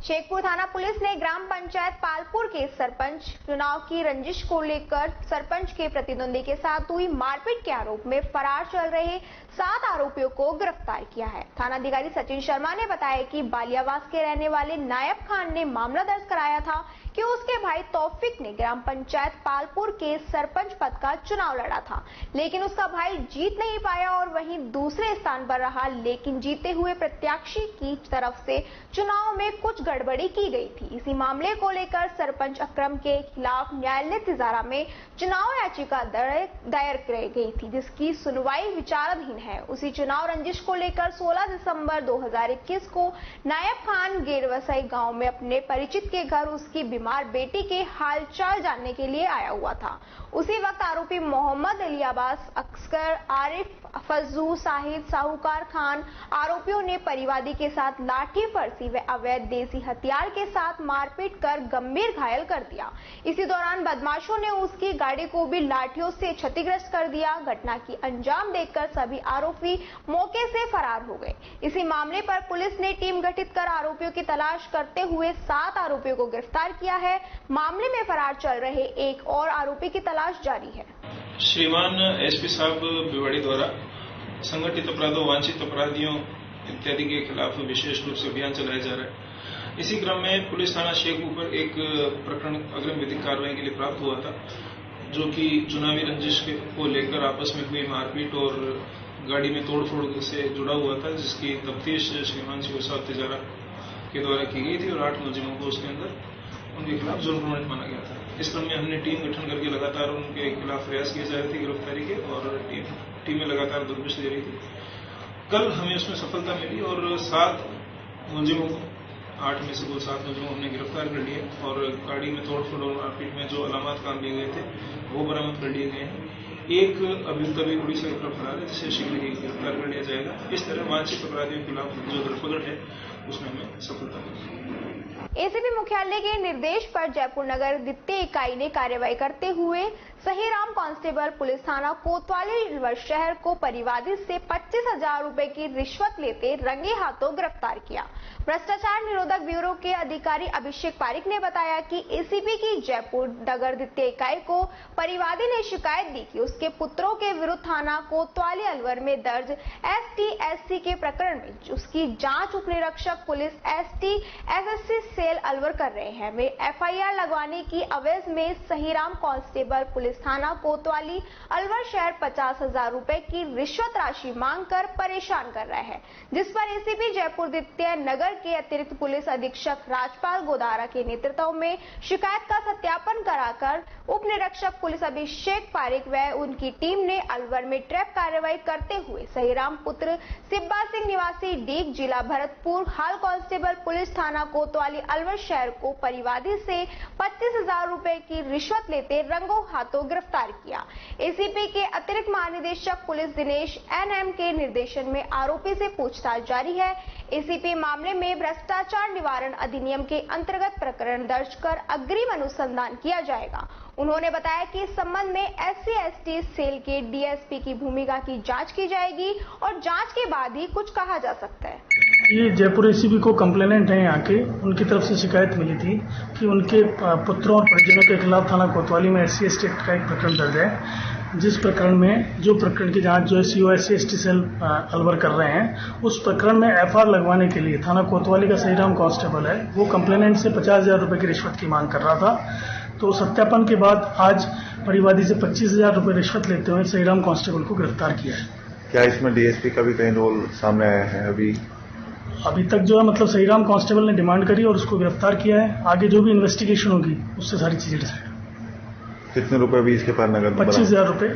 शेखपुर थाना पुलिस ने ग्राम पंचायत पालपुर के सरपंच चुनाव की रंजिश को लेकर सरपंच के प्रतिद्वंदी के साथ हुई मारपीट के आरोप में फरार चल रहे 7 आरोपियों को गिरफ्तार किया है। थानाधिकारी सचिन शर्मा ने बताया कि बालियावास के रहने वाले नायब खान ने मामला दर्ज कराया था कि उसके भाई तौफिक ने ग्राम पंचायत पालपुर के सरपंच पद का चुनाव लड़ा था, लेकिन उसका भाई जीत नहीं पाया और वहीं दूसरे स्थान पर रहा। लेकिन जीते हुए प्रत्याशी की तरफ से चुनाव में कुछ गड़बड़ी की गई थी। इसी मामले को लेकर सरपंच अकरम के खिलाफ न्यायालय तिजारा में चुनाव याचिका दायर की गई थी, जिसकी सुनवाई विचाराधीन है। उसी चुनाव रंजिश को लेकर 16 दिसंबर 2021 को नायब खान गेरवसई गांव में अपने परिचित के घर उसकी बीमार बेटी के हालचाल जानने के लिए आया हुआ था। उसी वक्त आरोपी मोहम्मद अली अब्बास, अक्सर, आरिफ, फज्जू, साहिद, साहूकार खान आरोपियों ने परिवादी के साथ लाठी, फरसी व अवैध देसी हथियार के साथ मारपीट कर गंभीर घायल कर दिया। इसी दौरान बदमाशों ने उसकी गाड़ी को भी लाठियों से क्षतिग्रस्त कर दिया। घटना की अंजाम देखकर सभी आरोपी मौके से फरार हो गए। इसी मामले पर पुलिस ने टीम गठित कर आरोपियों की तलाश करते हुए 7 आरोपियों को गिरफ्तार किया है। मामले में फरार चल रहे एक और आरोपी की तलाश जारी है। श्रीमान एसपी साहब भिवाड़ी द्वारा संगठित अपराधों, वांछित अपराधियों इत्यादि के खिलाफ विशेष रूप से अभियान चलाया जा रहा है। इसी क्रम में पुलिस थाना शेखपुर पर एक प्रकरण अग्रिम विधिक कार्रवाई के लिए प्राप्त हुआ था, जो कि चुनावी रंजिश को लेकर आपस में हुई मारपीट और गाड़ी में तोड़फोड़ से जुड़ा हुआ था, जिसकी तफ्तीश श्रीमान शिव साहब तिजारा के द्वारा की गई थी और 8 मुलजिमों को उसके अंदर उनके खिलाफ जुर्म प्रमाणित माना गया था। इस क्रम में हमने टीम गठन करके लगातार उनके खिलाफ प्रयास किए जा रहे थे गिरफ्तारी के, और टीमें लगातार दबिश दे रही थी। कल हमें उसमें सफलता मिली और 7 मुलजिमों को, 8 में से कुल 7 मुलजिमों हमने गिरफ्तार कर लिए, और गाड़ी में तोड़फोड़ और मारपीट में जो अलामत काम लिए गए थे वो बरामद कर लिए गए हैं। एक अभियुक्त अभी उड़ीसा की तरफ फरार है, जिसे शीघ्र ही गिरफ्तार कर लिया जाएगा। इस तरह वांछित अपराधियों के खिलाफ जो धरपकड़ है उसमें हमें सफलता मिली। एसीपी मुख्यालय के निर्देश पर जयपुर नगर द्वितीय इकाई ने कार्रवाई करते हुए सहीराम कांस्टेबल पुलिस थाना कोतवाली अलवर शहर को परिवादी से 25,000 रुपए की रिश्वत लेते रंगे हाथों गिरफ्तार किया। भ्रष्टाचार निरोधक ब्यूरो के अधिकारी अभिषेक पारिक ने बताया कि एसीपी की जयपुर नगर द्वितीय इकाई को परिवादी ने शिकायत दी कि उसके पुत्रों के विरुद्ध थाना कोतवाली अलवर में दर्ज ST-SC के प्रकरण में उसकी जांच उप निरीक्षक पुलिस ST-FSC सेल अलवर कर रहे हैं। वे FIR लगवाने की अवैध में सहीराम कांस्टेबल पुलिस थाना कोतवाली अलवर शहर 50,000 रुपए की रिश्वत राशि मांगकर परेशान कर रहा है, जिस पर एसीपी जयपुर द्वितीय नगर के अतिरिक्त पुलिस अधीक्षक राजपाल गोदारा के नेतृत्व में शिकायत का सत्यापन कराकर उप निरीक्षक पुलिस अभिषेक पारिक व उनकी टीम ने अलवर में ट्रैप कार्रवाई करते हुए सहीराम पुत्र सिब्बा सिंह निवासी डीग जिला भरतपुर हाल कांस्टेबल पुलिस थाना कोतवाली अलवर शहर को परिवादी से 25,000 रुपए की रिश्वत लेते रंगों हाथों गिरफ्तार किया। एसीपी के अतिरिक्त महानिदेशक पुलिस दिनेश NM के निर्देशन में आरोपी से पूछताछ जारी है। एसीपी मामले में भ्रष्टाचार निवारण अधिनियम के अंतर्गत प्रकरण दर्ज कर अग्रिम अनुसंधान किया जाएगा। उन्होंने बताया कि इस संबंध में SC-ST सेल के DSP की भूमिका की जांच की जाएगी और जांच के बाद ही कुछ कहा जा सकता है। ये जयपुर एसीबी को कंप्लेनेंट है यहाँ के, उनकी तरफ से शिकायत मिली थी कि उनके पुत्रों और परिजनों के खिलाफ थाना कोतवाली में SC-ST एक्ट का एक प्रकरण दर्ज है, जिस प्रकरण में जो प्रकरण की जांच जो CO SC-ST सेल अलवर कर रहे हैं, उस प्रकरण में FR लगवाने के लिए थाना कोतवाली का सहीराम कांस्टेबल है, वो कंप्लेनेंट से 50,000 रुपए की रिश्वत की मांग कर रहा था। तो सत्यापन के बाद आज परिवादी से 25,000 रुपए रिश्वत लेते हुए सहीराम कांस्टेबल को गिरफ्तार किया है। क्या इसमें DSP का भी कहीं रोल सामने आया है? अभी तक जो है मतलब सहीराम कांस्टेबल ने डिमांड करी और उसको गिरफ्तार किया है। आगे जो भी इन्वेस्टिगेशन होगी उससे सारी चीजें डिसाइड। कितने रुपए भी इसके पास नगद? 25,000 रुपए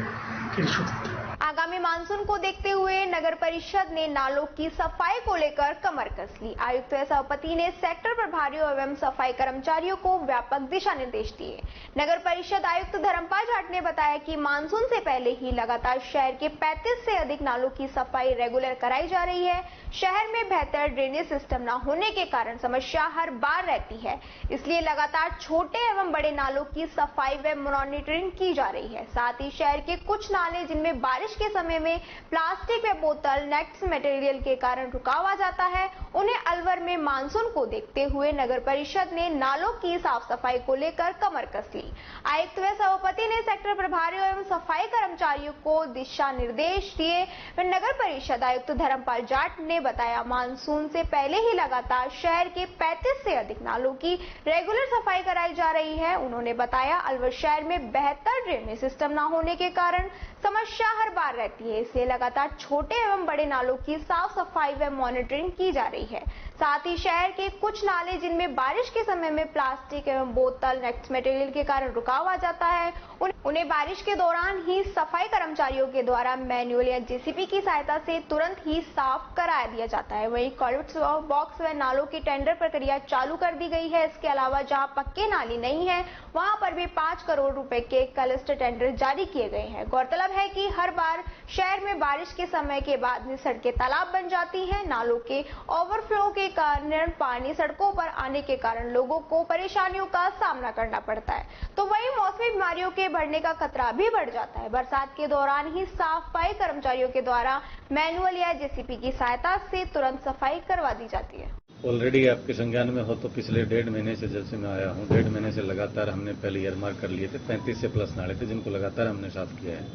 की रिश्वत। आगामी मानसून को देखते हुए नगर परिषद ने नालों की सफाई को लेकर कमर कस ली। आयुक्त व सभापति ने सेक्टर प्रभारियों एवं सफाई कर्मचारियों को व्यापक दिशा निर्देश दिए। नगर परिषद आयुक्त धर्मपाल जाट ने बताया कि मानसून से पहले ही लगातार शहर के 35 से अधिक नालों की सफाई रेगुलर कराई जा रही है। शहर में बेहतर ड्रेनेज सिस्टम न होने के कारण समस्या हर बार रहती है, इसलिए लगातार छोटे एवं बड़े नालों की सफाई व मॉनिटरिंग की जा रही है। साथ ही शहर के कुछ नाले जिनमें बारिश के समय में प्लास्टिक व बोतल नेक्स्ट मटेरियल के कारण रुकाव आ जाता है, उन्हें अलवर में मानसून को देखते हुए नगर परिषद ने नालों की साफ सफाई को लेकर कमर कस ली। आयुक्त व सभापति ने सेक्टर प्रभारियों एवं सफाई कर्मचारियों को दिशा निर्देश दिए। नगर परिषद आयुक्त धर्मपाल जाट ने बताया, मानसून से पहले ही लगातार शहर के 35 से अधिक नालों की रेगुलर सफाई कराई जा रही है। उन्होंने बताया, अलवर शहर में बेहतर ड्रेनेज सिस्टम न होने के कारण समस्या हर बार रहती है, इसलिए लगातार छोटे एवं बड़े नालों की साफ सफाई व मॉनिटरिंग की जा रही है। साथ ही शहर के कुछ नाले जिनमें बारिश के समय में प्लास्टिक एवं बोतल नेक्स्ट मटेरियल के कारण रुकाव आ जाता है, उन्हें बारिश के दौरान ही सफाई कर्मचारियों के द्वारा मैनुअल या JCB की सहायता से तुरंत ही साफ करा दिया जाता है। वहीं कॉल्वेट बॉक्स व नालों की टेंडर प्रक्रिया चालू कर दी गई है। इसके अलावा जहां पक्के नाले नहीं है, वहां पर भी 5 करोड़ रुपए के क्लस्टर टेंडर जारी किए गए हैं। गौरतलब है कि हर बार शहर में बारिश के समय के बाद में सड़कें तालाब बन जाती हैं। नालों के ओवरफ्लो के कारण पानी सड़कों पर आने के कारण लोगों को परेशानियों का सामना करना पड़ता है, तो वहीं मौसमी बीमारियों के बढ़ने का खतरा भी बढ़ जाता है। बरसात के दौरान ही सफाई कर्मचारियों के द्वारा मैनुअल या JCB की सहायता से तुरंत सफाई करवा दी जाती है। ऑलरेडी आपके संज्ञान में हो तो पिछले 1.5 महीने से जब से मैं आया हूँ, 1.5 महीने से लगातार हमने पहले ईयरमार्क कर लिए थे। 35 से प्लस नाले थे जिनको लगातार हमने साफ किया है,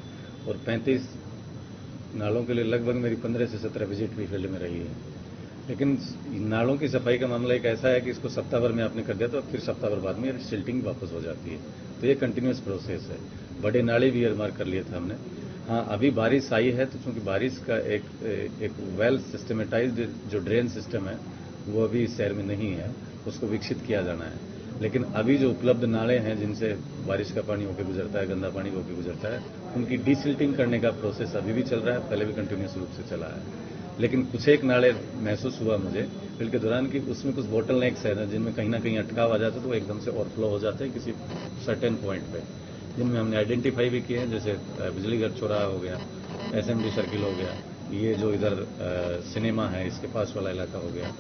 और 35 नालों के लिए लगभग मेरी 15 से 17 विजिट भी फील्ड में रही है। लेकिन नालों की सफाई का मामला एक ऐसा है कि इसको सप्ताह भर में आपने कर दिया तो फिर सप्ताह भर बाद में सिल्टिंग वापस हो जाती है, तो ये कंटिन्यूस प्रोसेस है। बड़े नाले भी ईयरमार्क कर लिए थे हमने। हाँ, अभी बारिश आई है तो चूंकि बारिश का एक वेल सिस्टमेटाइज्ड जो ड्रेन सिस्टम है वो अभी इस शहर में नहीं है, उसको विकसित किया जाना है। लेकिन अभी जो उपलब्ध नाले हैं जिनसे बारिश का पानी होकर गुजरता है, गंदा पानी होकर गुजरता है, उनकी डीसिल्टिंग करने का प्रोसेस अभी भी चल रहा है, पहले भी कंटिन्यूस रूप से चला है। लेकिन कुछ एक नाले महसूस हुआ मुझे फिल के दौरान कि उसमें कुछ बोटल नेक्स है जिनमें कहीं ना कहीं अटकाव आ जाता है, तो वो एकदम से ओवरफ्लो हो जाते हैं किसी सर्टेन पॉइंट पे, जिनमें हमने आइडेंटिफाई भी किए हैं, जैसे बिजली घर चौराहा हो गया, SMD सर्किल हो गया, ये जो इधर सिनेमा है इसके पास वाला इलाका हो गया।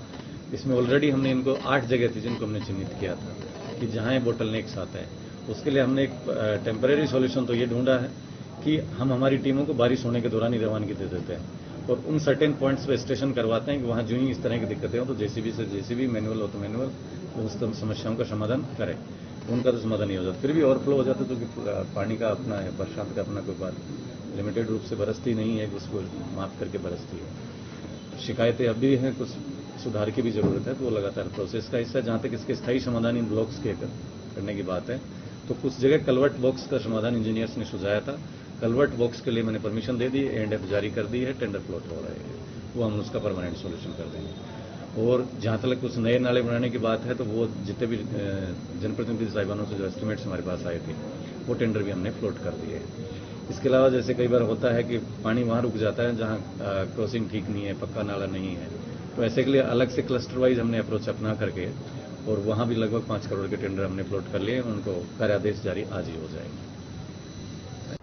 इसमें ऑलरेडी हमने इनको 8 जगह थी जिनको हमने चिन्हित किया था कि जहां ये बोटल नेक्स आता है। उसके लिए हमने एक टेम्परेरी सॉल्यूशन तो ये ढूंढा है कि हम हमारी टीमों को बारिश होने के दौरान ही रवानगी दे देते हैं और उन सर्टेन पॉइंट्स पे स्टेशन करवाते हैं कि वहां जो ही इस तरह की दिक्कतें हो तो जेसीबी से जेसीबी, मैनुअल हो तो मैनुअल, उस समस्याओं का समाधान करें। उनका तो समाधान नहीं हो जाता, फिर भी ओवरफ्लो हो जाता है, तो पानी का अपना है, बरसात का अपना कोई बात लिमिटेड रूप से बरसती नहीं है, उसको माफ करके बरसती है। शिकायतें अब भी हैं, कुछ सुधार की भी जरूरत है, तो वो लगातार प्रोसेस का हिस्सा है। जहां तक इसके स्थायी समाधान इन ब्लॉक्स के करने की बात है, तो कुछ जगह कलवर्ट बॉक्स का समाधान इंजीनियर्स ने सुझाया था। कलवर्ट बॉक्स के लिए मैंने परमिशन दे दी, एंड जारी कर दी है, टेंडर फ्लोट हो रहा है, वो हम उसका परमानेंट सोल्यूशन कर देंगे। और जहां तक कुछ नए नाले बनाने की बात है, तो वो जितने भी जनप्रतिनिधि साहिबानों से जो एस्टिमेट्स हमारे पास आए थे, वो टेंडर भी हमने फ्लोट कर दिए। इसके अलावा जैसे कई बार होता है कि पानी वहां रुक जाता है जहां क्रॉसिंग ठीक नहीं है, पक्का नाला नहीं है, तो ऐसे के लिए अलग से क्लस्टर वाइज हमने अप्रोच अपना करके और वहां भी लगभग 5 करोड़ के टेंडर हमने फ्लोट कर लिए, उनको कार्यादेश जारी आज ही हो जाएंगे।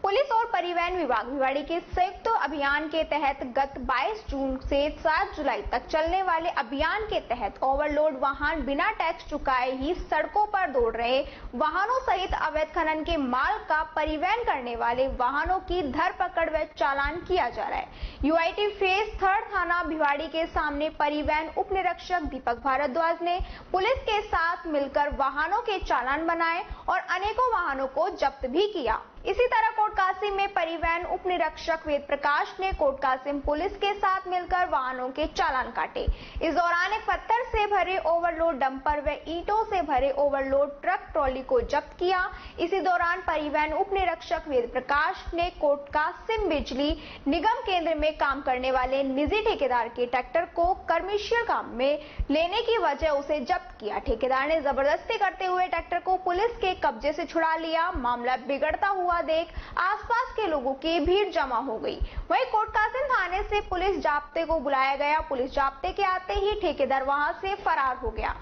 पुलिस और परिवहन विभाग भिवाड़ी के संयुक्त अभियान के तहत गत 22 जून से 7 जुलाई तक चलने वाले अभियान के तहत ओवरलोड वाहन बिना टैक्स चुकाए ही सड़कों पर दौड़ रहे वाहनों सहित अवैध खनन के माल का परिवहन करने वाले वाहनों की धरपकड़ व चालान किया जा रहा है। यूआईटी फेज 3 थाना भिवाड़ी के सामने परिवहन उप निरीक्षक दीपक भारद्वाज ने पुलिस के साथ मिलकर वाहनों के चालान बनाए और अनेकों वाहनों को जब्त भी किया। इसी तरह कोटकासिम में परिवहन उप निरीक्षक वेद प्रकाश ने कोटकासिम पुलिस के साथ मिलकर वाहनों के चालान काटे। इस दौरान एक पत्थर से भरे ओवरलोड डंपर व ईंटों से भरे ओवरलोड ट्रक ट्रॉली को जब्त किया। इसी दौरान परिवहन उप निरीक्षक वेद प्रकाश ने कोटकासिम बिजली निगम केंद्र में काम करने वाले निजी ठेकेदार के ट्रैक्टर को कमर्शियल काम में लेने की वजह उसे जब्त किया। ठेकेदार ने जबरदस्ती करते हुए ट्रैक्टर को पुलिस के कब्जे से छुड़ा लिया। मामला बिगड़ता हुआ देख आसपास के लोगों की भीड़ जमा हो गई। वहीं कोटकासिम थाने से पुलिस जाब्ते को बुलाया गया। पुलिस जाब्ते के आते ही ठेकेदार वहां से फरार हो गया।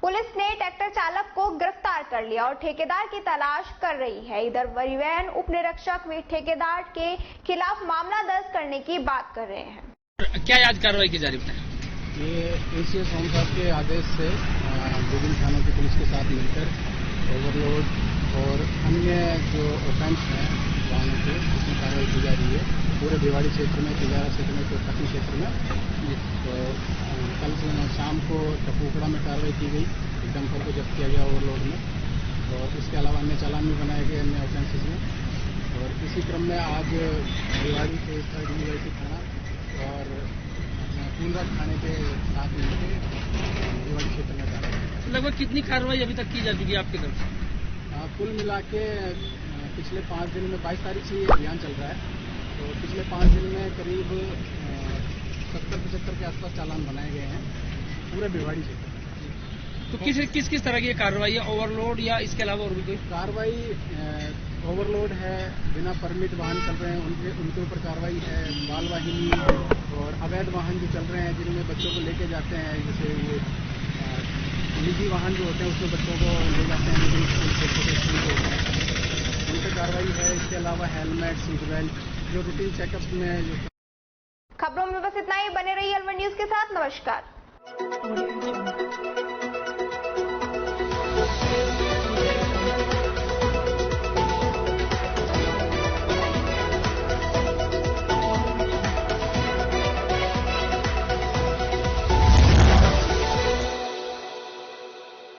पुलिस ने ट्रैक्टर चालक को गिरफ्तार कर लिया और ठेकेदार की तलाश कर रही है। इधर परिवहन उप निरीक्षक भी ठेकेदार के खिलाफ मामला दर्ज करने की बात कर रहे हैं। क्या आज कार्रवाई की जा रही है? ये एसीएस होम साहब के आदेश से विभिन्न थानों की पुलिस के साथ मिलकर ओवरलोड और अन्य जो ऑफेंस हैं वाहनों के, उसमें कार्रवाई की जा रही है पूरे भिवाड़ी क्षेत्र में, तिजारा क्षेत्र में, कोटकासिम क्षेत्र में। तो कल शाम को टपूकड़ा में कार्रवाई की गई, डंपर को जब्त किया गया ओवरलोड में, और इसके अलावा अन्य चालान भी बनाए गए अन्य ऑफेंसेस में। और इसी क्रम में आज भिवाड़ी के यूनिवर्सिटी थाना और पूर्णराज थाने के साथ मिलकर भिवाड़ी क्षेत्र में कार्रवाई। लगभग कितनी कार्रवाई अभी तक की जा चुकी है आपकी तरफ से? कुल मिला के पिछले 5 दिन में 22 तारीख से ये अभियान चल रहा है, तो पिछले 5 दिन में करीब 70-75 के आसपास चालान बनाए गए हैं पूरे भिवाड़ी क्षेत्र में। तो किस तरह की कार्रवाई है? ओवरलोड या इसके अलावा और भी कोई कार्रवाई? ओवरलोड है, बिना परमिट वाहन चल रहे हैं उनके ऊपर कार्रवाई है, मालवाहिनी और अवैध वाहन जो चल रहे हैं जिनमें बच्चों को लेके जाते हैं, जैसे ये निजी वाहन जो होते हैं उसमें बच्चों को ले जाते हैं, निजी स्कूल से छोटे स्कूल को, उन पर कार्रवाई है। इसके अलावा हेलमेट, सीट बेल्ट जो रूटीन चेकअप में जो। खबरों में बस इतना ही। बने रहिए अलवर न्यूज के साथ। नमस्कार।